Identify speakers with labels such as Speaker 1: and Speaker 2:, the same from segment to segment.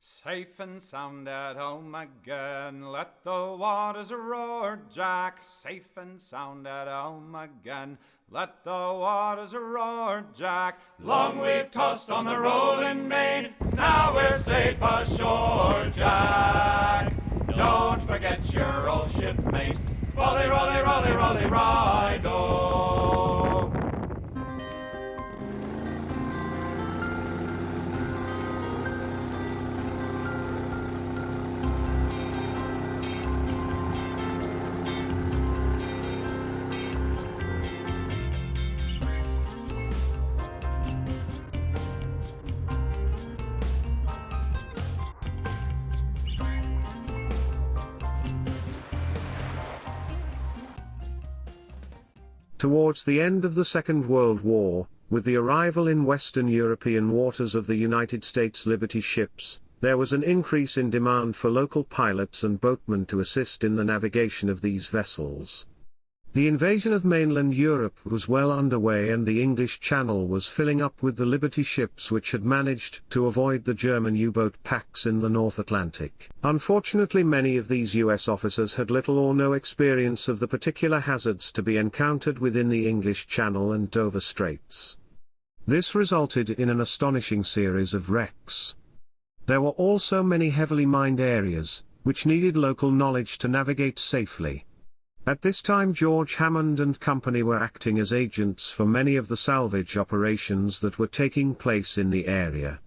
Speaker 1: Safe and sound at home again, let the waters roar, Jack. Safe and sound at home again, let the waters roar, Jack. Long we've tossed on the rolling main, now we're safe ashore, Jack. Don't forget your old shipmate, rolly, rolly, rolly, rolly, ride-o.
Speaker 2: Towards the end of the Second World War, with the arrival in Western European waters of the United States Liberty ships, there was an increase in demand for local pilots and boatmen to assist in the navigation of these vessels. The invasion of mainland Europe was well underway, and the English Channel was filling up with the Liberty ships which had managed to avoid the German U-boat packs in the North Atlantic. Unfortunately, many of these U.S. officers had little or no experience of the particular hazards to be encountered within the English Channel and Dover Straits. This resulted in an astonishing series of wrecks. There were also many heavily mined areas, which needed local knowledge to navigate safely. At this time, George Hammond and Company were acting as agents for many of the salvage operations that were taking place in the area.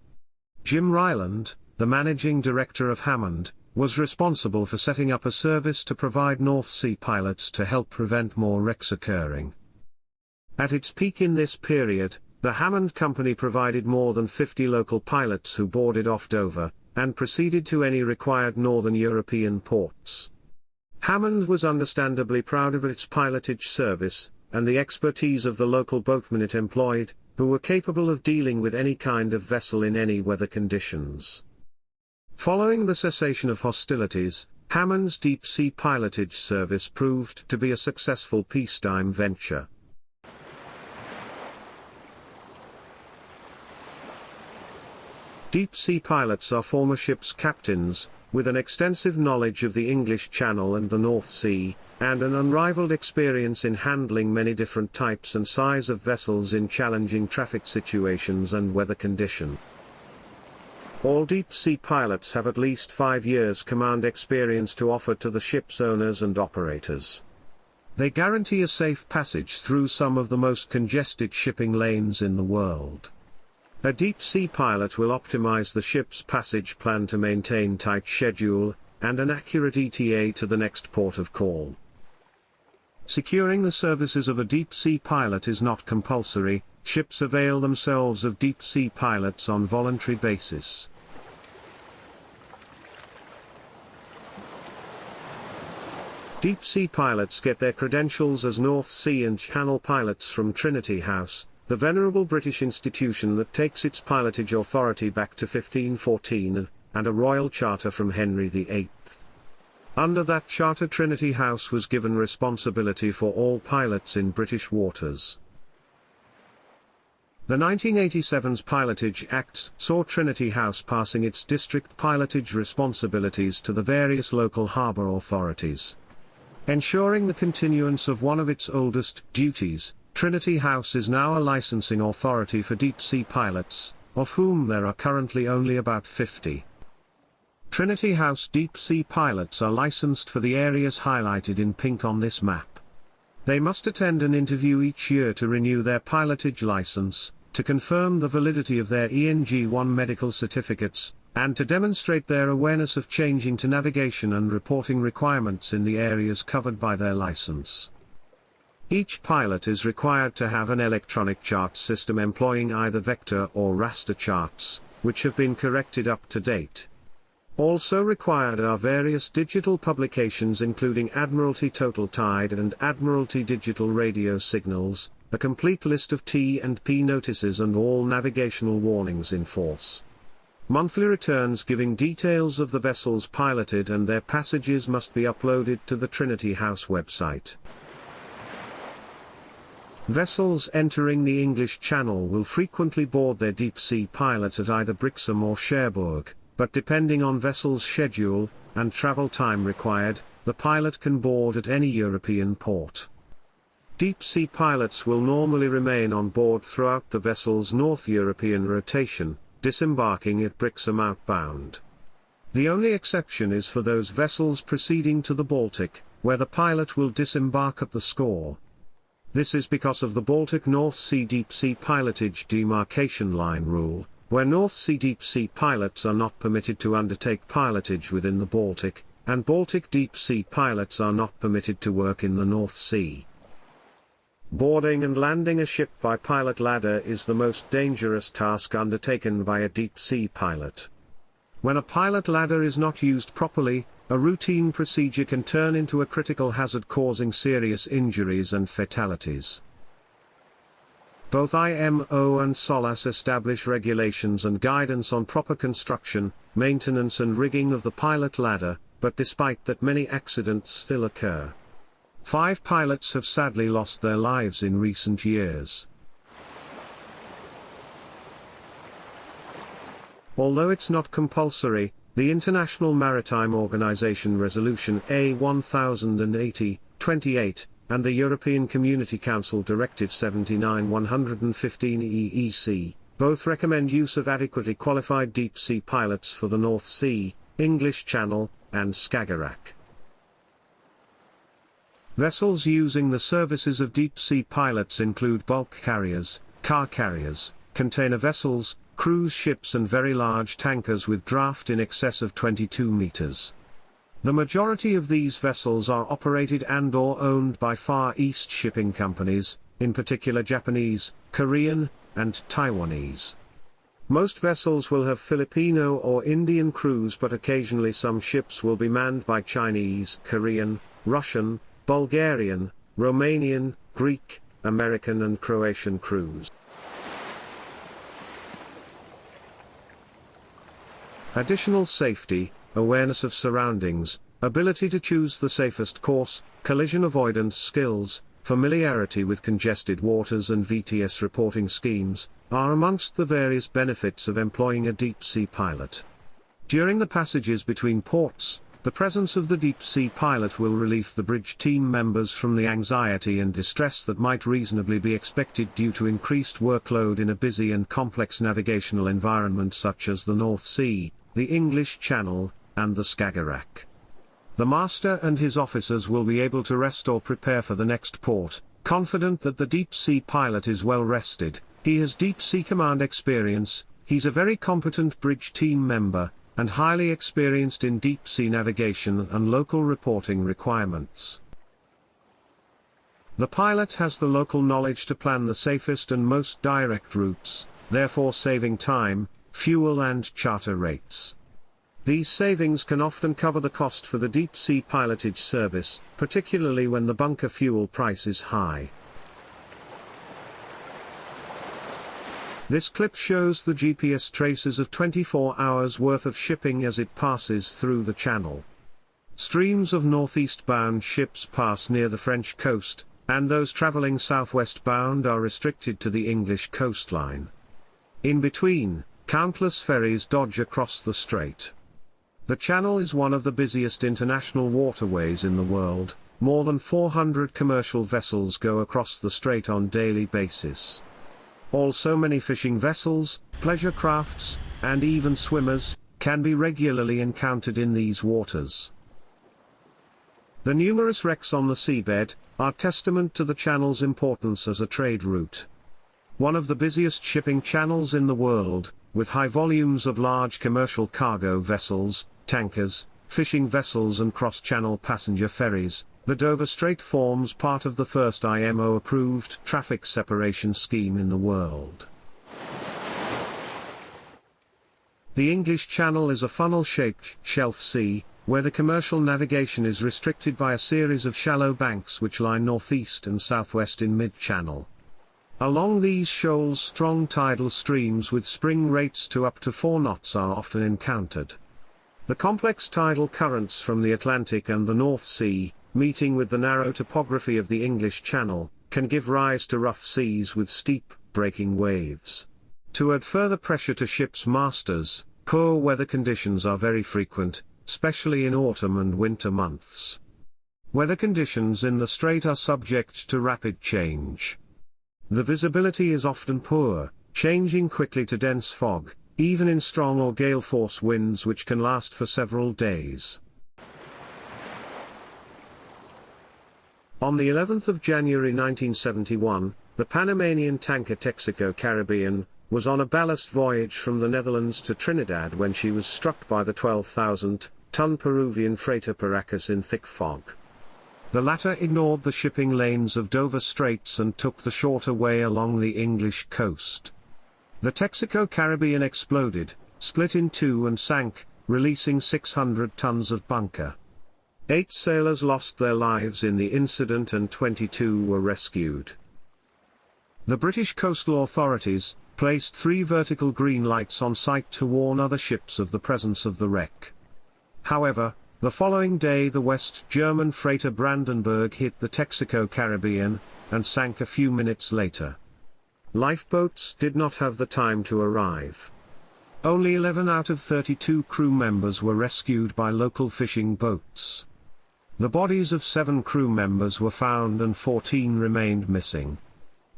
Speaker 2: Jim Ryland, the managing director of Hammond, was responsible for setting up a service to provide North Sea pilots to help prevent more wrecks occurring. At its peak in this period, the Hammond Company provided more than 50 local pilots who boarded off Dover, and proceeded to any required northern European ports. Hammond was understandably proud of its pilotage service, and the expertise of the local boatmen it employed, who were capable of dealing with any kind of vessel in any weather conditions. Following the cessation of hostilities, Hammond's deep-sea pilotage service proved to be a successful peacetime venture. Deep-sea pilots are former ship's captains, with an extensive knowledge of the English Channel and the North Sea, and an unrivaled experience in handling many different types and size of vessels in challenging traffic situations and weather condition. All deep-sea pilots have at least 5 years command experience to offer to the ship's owners and operators. They guarantee a safe passage through some of the most congested shipping lanes in the world. A deep-sea pilot will optimize the ship's passage plan to maintain tight schedule, and an accurate ETA to the next port of call. Securing the services of a deep-sea pilot is not compulsory. Ships avail themselves of deep-sea pilots on voluntary basis. Deep-sea pilots get their credentials as North Sea and Channel pilots from Trinity House, the venerable British institution that takes its pilotage authority back to 1514, and a royal charter from Henry VIII. Under that charter, Trinity House was given responsibility for all pilots in British waters. The 1987's Pilotage Act saw Trinity House passing its district pilotage responsibilities to the various local harbour authorities. Ensuring the continuance of one of its oldest duties, Trinity House is now a licensing authority for deep-sea pilots, of whom there are currently only about 50. Trinity House deep-sea pilots are licensed for the areas highlighted in pink on this map. They must attend an interview each year to renew their pilotage license, to confirm the validity of their ENG1 medical certificates, and to demonstrate their awareness of changing to navigation and reporting requirements in the areas covered by their license. Each pilot is required to have an electronic chart system employing either vector or raster charts, which have been corrected up to date. Also required are various digital publications including Admiralty Total Tide and Admiralty Digital Radio Signals, a complete list of T&P notices and all navigational warnings in force. Monthly returns giving details of the vessels piloted and their passages must be uploaded to the Trinity House website. Vessels entering the English Channel will frequently board their deep-sea pilot at either Brixham or Cherbourg, but depending on vessel's schedule and travel time required, the pilot can board at any European port. Deep-sea pilots will normally remain on board throughout the vessel's North European rotation, disembarking at Brixham outbound. The only exception is for those vessels proceeding to the Baltic, where the pilot will disembark at the Skaggerak. This is because of the Baltic North Sea deep-sea pilotage demarcation line rule, where North Sea deep-sea pilots are not permitted to undertake pilotage within the Baltic, and Baltic deep-sea pilots are not permitted to work in the North Sea. Boarding and landing a ship by pilot ladder is the most dangerous task undertaken by a deep-sea pilot. When a pilot ladder is not used properly, a routine procedure can turn into a critical hazard, causing serious injuries and fatalities. Both IMO and SOLAS establish regulations and guidance on proper construction, maintenance and rigging of the pilot ladder, but despite that, many accidents still occur. 5 pilots have sadly lost their lives in recent years. Although it's not compulsory, the International Maritime Organization Resolution A1080/28, and the European Community Council Directive 79/115/EEC, both recommend use of adequately qualified deep-sea pilots for the North Sea, English Channel, and Skaggerak. Vessels using the services of deep-sea pilots include bulk carriers, car carriers, container vessels, cruise ships and very large tankers with draft in excess of 22 meters. The majority of these vessels are operated and/or owned by Far East shipping companies, in particular Japanese, Korean, and Taiwanese. Most vessels will have Filipino or Indian crews, but occasionally some ships will be manned by Chinese, Korean, Russian, Bulgarian, Romanian, Greek, American and Croatian crews. Additional safety, awareness of surroundings, ability to choose the safest course, collision avoidance skills, familiarity with congested waters and VTS reporting schemes, are amongst the various benefits of employing a deep-sea pilot. During the passages between ports, the presence of the deep-sea pilot will relieve the bridge team members from the anxiety and distress that might reasonably be expected due to increased workload in a busy and complex navigational environment such as the North Sea, the English Channel, and the Skaggerak. The master and his officers will be able to rest or prepare for the next port, confident that the deep-sea pilot is well rested, he has deep-sea command experience, he's a very competent bridge team member, and highly experienced in deep-sea navigation and local reporting requirements. The pilot has the local knowledge to plan the safest and most direct routes, therefore saving time, fuel and charter rates. These savings can often cover the cost for the deep-sea pilotage service, particularly when the bunker fuel price is high. This clip shows the GPS traces of 24 hours worth of shipping as it passes through the channel. Streams of northeast-bound ships pass near the French coast, and those traveling southwest-bound are restricted to the English coastline. In between, countless ferries dodge across the strait. The channel is one of the busiest international waterways in the world. More than 400 commercial vessels go across the strait on daily basis. Also, many fishing vessels, pleasure crafts, and even swimmers can be regularly encountered in these waters. The numerous wrecks on the seabed are testament to the channel's importance as a trade route. One of the busiest shipping channels in the world, with high volumes of large commercial cargo vessels, tankers, fishing vessels and cross-channel passenger ferries, the Dover Strait forms part of the first IMO-approved traffic separation scheme in the world. The English Channel is a funnel-shaped shelf sea, where the commercial navigation is restricted by a series of shallow banks which lie northeast and southwest in mid-channel. Along these shoals, strong tidal streams with spring rates to up to 4 knots are often encountered. The complex tidal currents from the Atlantic and the North Sea, meeting with the narrow topography of the English Channel, can give rise to rough seas with steep, breaking waves. To add further pressure to ships' masters, Poor weather conditions are very frequent, especially in autumn and winter months. Weather conditions in the strait are subject to rapid change. The visibility is often poor, changing quickly to dense fog, even in strong or gale force winds which can last for several days. On the 11th of January 1971, the Panamanian tanker Texaco Caribbean was on a ballast voyage from the Netherlands to Trinidad when she was struck by the 12,000-ton Peruvian freighter Paracas in thick fog. The latter ignored the shipping lanes of Dover Straits and took the shorter way along the English coast. The Texaco Caribbean exploded, split in two and sank, releasing 600 tons of bunker. 8 sailors lost their lives in the incident and 22 were rescued. The British coastal authorities placed 3 vertical green lights on site to warn other ships of the presence of the wreck. However, the following day the West German freighter Brandenburg hit the Texaco Caribbean, and sank a few minutes later. Lifeboats did not have the time to arrive. Only 11 out of 32 crew members were rescued by local fishing boats. The bodies of 7 crew members were found and 14 remained missing.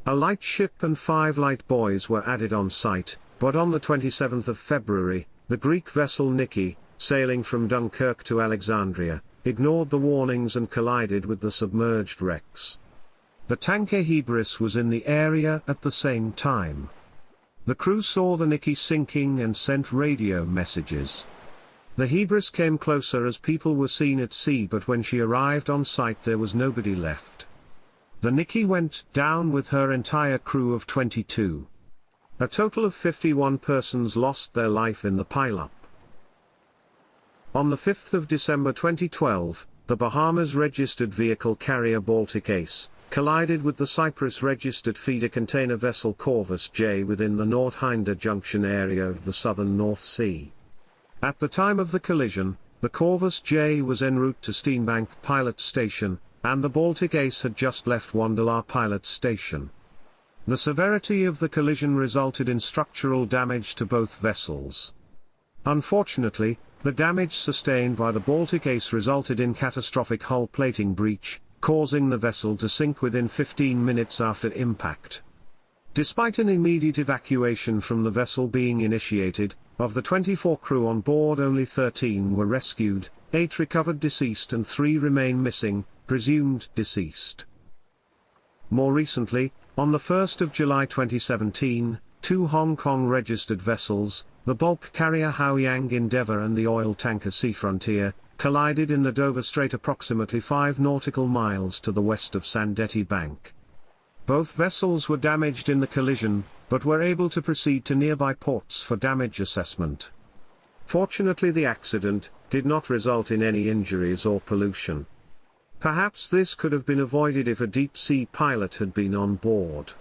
Speaker 2: A light ship and 5 light buoys were added on site, but on the 27th of February, the Greek vessel Niki, sailing from Dunkirk to Alexandria, ignored the warnings and collided with the submerged wrecks. The tanker Hebris was in the area at the same time. The crew saw the Niki sinking and sent radio messages. The Hebris came closer as people were seen at sea, but when she arrived on site there was nobody left. The Niki went down with her entire crew of 22. A total of 51 persons lost their life in the pileup. On the 5th of December 2012, the Bahamas-registered vehicle carrier Baltic Ace collided with the Cyprus-registered feeder container vessel Corvus J within the Nordhinder Junction area of the southern North Sea. At the time of the collision, the Corvus J was en route to Steenbank Pilot Station, and the Baltic Ace had just left Wonderlar Pilot Station. The severity of the collision resulted in structural damage to both vessels. Unfortunately, the damage sustained by the Baltic Ace resulted in catastrophic hull plating breach, causing the vessel to sink within 15 minutes after impact. Despite an immediate evacuation from the vessel being initiated, of the 24 crew on board only 13 were rescued, 8 recovered deceased and 3 remain missing, presumed deceased. More recently, on the 1st of July 2017, 2 Hong Kong-registered vessels, the bulk carrier Haoyang Endeavour and the oil tanker Sea Frontier, collided in the Dover Strait approximately 5 nautical miles to the west of Sandetti Bank. Both vessels were damaged in the collision, but were able to proceed to nearby ports for damage assessment. Fortunately, the accident did not result in any injuries or pollution. Perhaps this could have been avoided if a deep-sea pilot had been on board.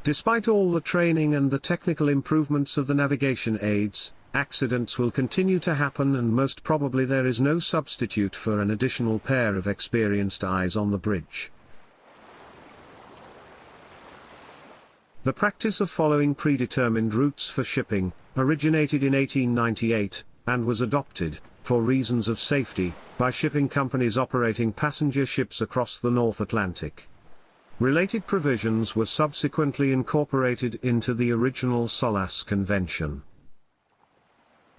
Speaker 2: Despite all the training and the technical improvements of the navigation aids, accidents will continue to happen, and most probably there is no substitute for an additional pair of experienced eyes on the bridge. The practice of following predetermined routes for shipping originated in 1898, and was adopted, for reasons of safety, by shipping companies operating passenger ships across the North Atlantic. Related provisions were subsequently incorporated into the original SOLAS Convention.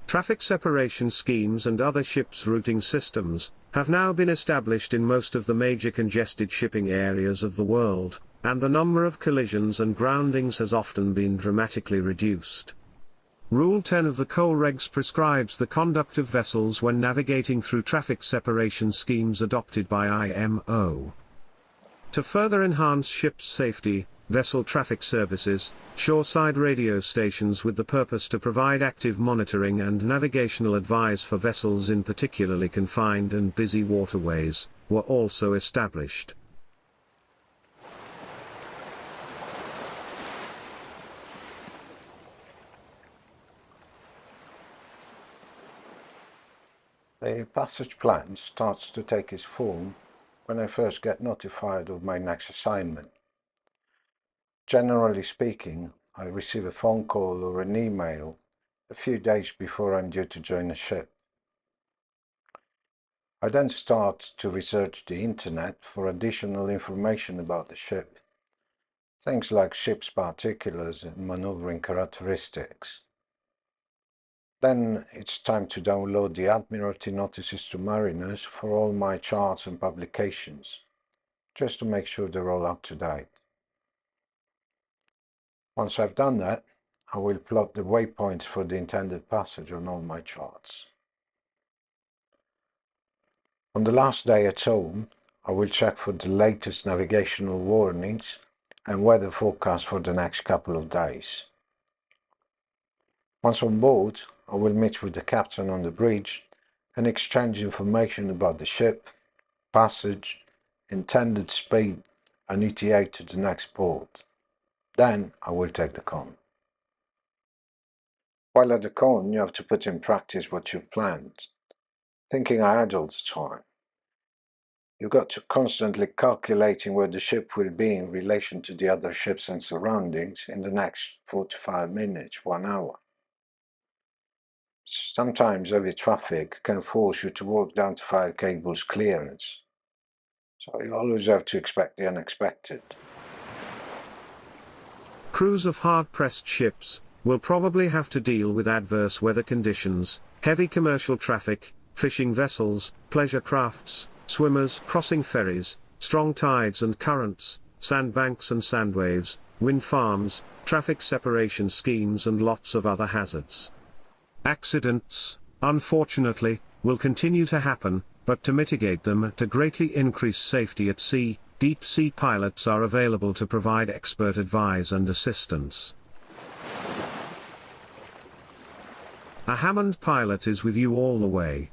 Speaker 2: Traffic separation schemes and other ships routing systems have now been established in most of the major congested shipping areas of the world, and the number of collisions and groundings has often been dramatically reduced. Rule 10 of the Coal Regs prescribes the conduct of vessels when navigating through traffic separation schemes adopted by IMO. To further enhance ships' safety, vessel traffic services, shoreside radio stations with the purpose to provide active monitoring and navigational advice for vessels in particularly confined and busy waterways, were also established.
Speaker 3: The passage plan starts to take its form when I first get notified of my next assignment. Generally speaking, I receive a phone call or an email a few days before I'm due to join a ship. I then start to research the internet for additional information about the ship. Things like ship's particulars and maneuvering characteristics. Then it's time to download the Admiralty Notices to Mariners for all my charts and publications, just to make sure they're all up to date. Once I've done that, I will plot the waypoints for the intended passage on all my charts. On the last day at home, I will check for the latest navigational warnings and weather forecast for the next couple of days. Once on board, I will meet with the captain on the bridge and exchange information about the ship, passage, intended speed and ETA to the next port. Then I will take the con. While at the con, you have to put in practice what you've planned, thinking ahead all the time. You've got to constantly calculating where the ship will be in relation to the other ships and surroundings in the next 45 minutes, 1 hour. Sometimes heavy traffic can force you to walk down to fire cables clearance, so you always have to expect the unexpected.
Speaker 2: Crews of hard-pressed ships will probably have to deal with adverse weather conditions, heavy commercial traffic, fishing vessels, pleasure crafts, swimmers crossing ferries, strong tides and currents, sandbanks and sandwaves, wind farms, traffic separation schemes and lots of other hazards. Accidents, unfortunately, will continue to happen, but to mitigate them and to greatly increase safety at sea, deep-sea pilots are available to provide expert advice and assistance. A Hammond pilot is with you all the way.